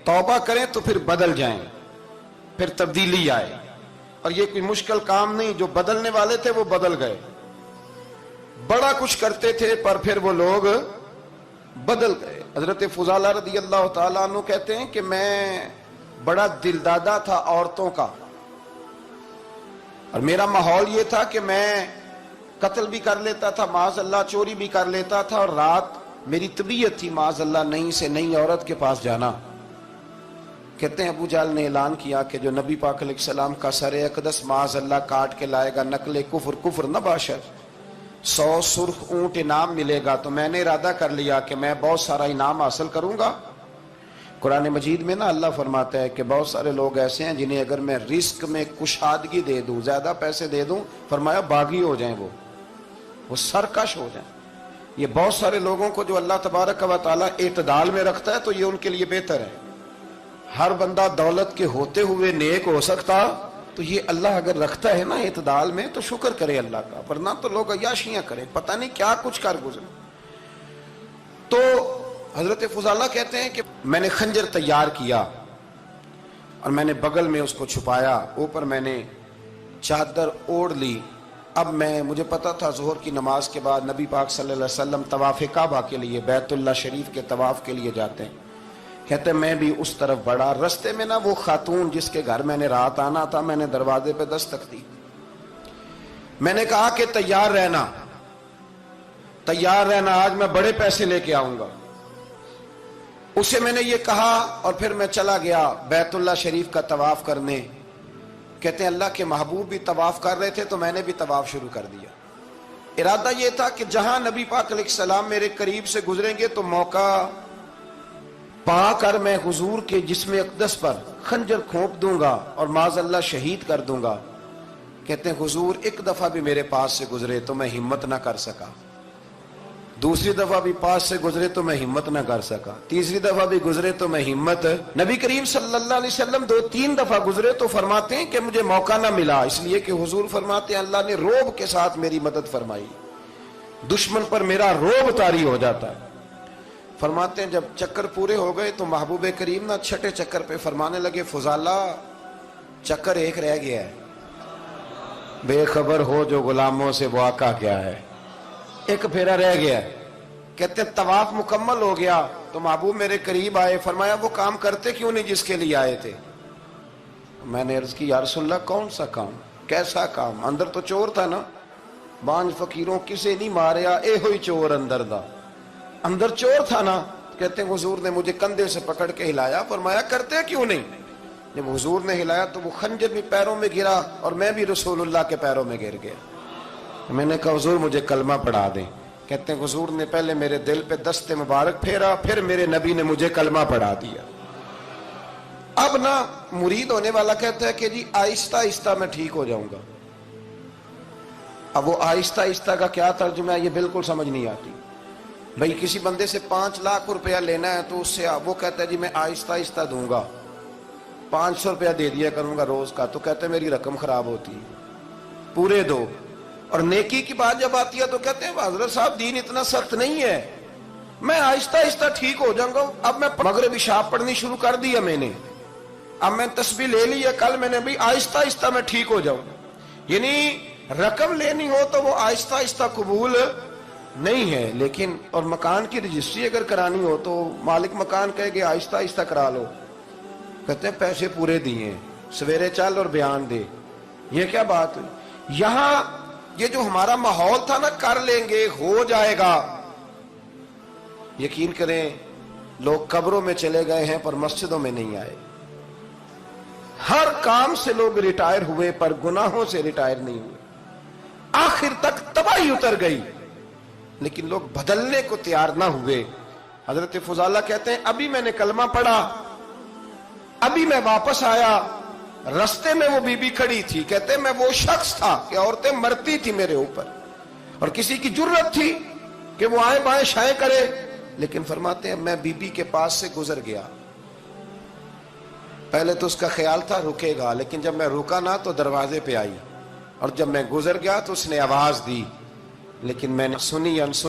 तौबा करें तो फिर बदल जाएं, फिर तब्दीली आए। और ये कोई मुश्किल काम नहीं, जो बदलने वाले थे वो बदल गए। बड़ा कुछ करते थे पर फिर वो लोग बदल गए। हजरत फुजाला रदी अल्लाह ताला अन्हु कहते हैं कि मैं बड़ा दिलदादा था औरतों का, और मेरा माहौल ये था कि मैं कत्ल भी कर लेता था, माज़अल्लाह चोरी भी कर लेता था, और रात मेरी तबीयत थी माज़अल्लाह नई से नई औरत के पास जाना। कहते हैं अबू जाल ने ऐलान किया कि जो नबी पाक अलैहिस्सलाम का सरे अक़दस माज़अल्लाह काट के लाएगा, नकले कुफ्र कुफ्र न बाशर, 100 सुर्ख ऊंट इनाम मिलेगा। तो मैंने इरादा कर लिया कि मैं बहुत सारा इनाम हासिल करूंगा। कुरान मजीद में ना अल्लाह फरमाता है कि बहुत सारे लोग ऐसे हैं जिन्हें अगर मैं रिस्क में कुशादगी दे दूं, ज्यादा पैसे दे दूं, फरमाया बागी हो जाएं, वो सरकश हो जाएं। ये बहुत सारे लोगों को जो अल्लाह तबारक व तआला एतदाल में रखता है तो ये उनके लिए बेहतर है। हर बंदा दौलत के होते हुए नेक हो सकता, तो ये अल्लाह अगर रखता है ना एतदाल में तो शुक्र करे अल्लाह का, वरना तो लोग अय्याशियां करें, पता नहीं क्या कुछ कर गुजरे। तो हजरत फुजाला कहते हैं कि मैंने खंजर तैयार किया और मैंने बगल में उसको छुपाया, ऊपर मैंने चादर ओढ़ ली। अब मुझे पता था ज़ोहर की नमाज के बाद नबी पाक सल्लल्लाहु अलैहि वसल्लम तवाफ़ काबा के लिए, बैतुल्लाह शरीफ के तवाफ़ के लिए जाते हैं। कहते मैं भी उस तरफ बढ़ा। रस्ते में ना वो खातून जिसके घर मैंने रात आना था, मैंने दरवाजे पे दस्तक दी। मैंने कहा कि तैयार रहना, तैयार रहना, आज मैं बड़े पैसे लेके आऊंगा। उसे मैंने ये कहा और फिर मैं चला गया बैतुल्लाह शरीफ का तवाफ करने। कहते हैं अल्लाह के महबूब भी तवाफ कर रहे थे तो मैंने भी तवाफ शुरू कर दिया। इरादा ये था कि जहां नबी पाक अलैहिस्सलाम मेरे करीब से गुजरेंगे तो मौका पाकर मैं हुजूर के जिस्म अक़दस पर खंजर खोप दूंगा और माज़अल्लाह शहीद कर दूंगा। कहते हैं हुजूर एक दफा भी मेरे पास से गुजरे तो मैं हिम्मत ना कर सका, दूसरी दफा भी पास से गुजरे तो मैं हिम्मत ना कर सका, तीसरी दफा भी गुजरे तो मैं हिम्मत। नबी करीम सल्लल्लाहु अलैहि वसल्लम 2-3 दफा गुजरे तो फरमाते हैं कि मुझे मौका ना मिला, इसलिए कि हुजूर फरमाते हैं अल्लाह ने रोब के साथ मेरी मदद फरमाई, दुश्मन पर मेरा रोब तारी हो जाता है। फरमाते हैं जब चक्कर पूरे हो गए तो महबूब करीम ना छठे चक्कर पे फरमाने लगे फुजाला चक्कर एक रह गया है, बेखबर हो जो गुलामों से वो आका क्या है, एक फेरा रह गया। कहते तवाफ मुकम्मल हो गया तो महबूब मेरे करीब आए, फरमाया वो काम करते क्यों नहीं जिसके लिए आए थे। मैंने अर्ज की या रसूलल्लाह कौन सा काम, कैसा काम? अंदर तो चोर था ना, बांझ फकीरों किसे नहीं मारिया, ए हुई चोर अंदर दा, अंदर चोर था ना। कहते हुजूर ने मुझे कंधे से पकड़ के हिलाया, फरमाया करते क्यों नहीं। जब हुजूर ने हिलाया तो वो खंजर भी पैरों में गिरा और मैं भी रसूलुल्लाह के पैरों में गिर गया। मैंने कहा हुजूर मुझे कलमा पढ़ा दें। कहते हैं हुजूर ने पहले मेरे दिल पे दस्ते मुबारक फेरा, फिर मेरे नबी ने मुझे कलमा पढ़ा दिया। अब ना मुरीद होने वाला कहता है कि जी आहिस्ता आहिस्ता मैं ठीक हो जाऊंगा। अब वो आहिस्ता आहिस्ता का क्या तर्जुमा है ये बिल्कुल समझ नहीं आती। भाई किसी बंदे से 5 लाख रुपया लेना है तो उससे वो कहता है जी मैं आहिस्ता आहिस्ता दूंगा, 500 रुपया दे दिया करूंगा रोज का, तो कहते हैं मेरी रकम खराब होती है, पूरे दो। और नेकी की बात जब आती है तो कहते हैं हजरत साहब दीन इतना सख्त नहीं है, मैं आहिस्ता आहिस्ता ठीक हो जाऊंगा। अब मैं मगरिब इशा पढ़नी शुरू कर दिया मैंने, अब मैं तस्बीह ले ली है कल मैंने, भी आहिस्ता आहिस्ता मैं ठीक हो जाऊंगा। यानी रकम लेनी हो तो वो आहिस्ता आहिस्ता कबूल नहीं है। लेकिन और मकान की रजिस्ट्री अगर करानी हो तो मालिक मकान कहेगा आहिस्ता आहिस्ता करा लो, कहते हैं पैसे पूरे दिए, सवेरे चल और बयान दे। ये क्या बात हुई? यहां ये जो हमारा माहौल था ना, कर लेंगे हो जाएगा, यकीन करें लोग कब्रों में चले गए हैं पर मस्जिदों में नहीं आए। हर काम से लोग रिटायर हुए पर गुनाहों से रिटायर नहीं हुए। आखिर तक तबाही उतर गई लेकिन लोग बदलने को तैयार ना हुए। हजरत फुजाला कहते हैं अभी मैंने कलमा पढ़ा, अभी मैं वापस आया, रस्ते में वो बीबी खड़ी थी। कहते मैं वो शख्स था कि औरतें मरती थी मेरे ऊपर और किसी की जुर्रत थी कि वो आए बाएं शाएं करे, लेकिन फरमाते हैं मैं बीबी के पास से गुजर गया। पहले तो उसका ख्याल था रुकेगा, लेकिन जब मैं रुका ना तो दरवाजे पे आई, और जब मैं गुजर गया तो उसने आवाज दी, लेकिन मैंने सुनी अनसुनी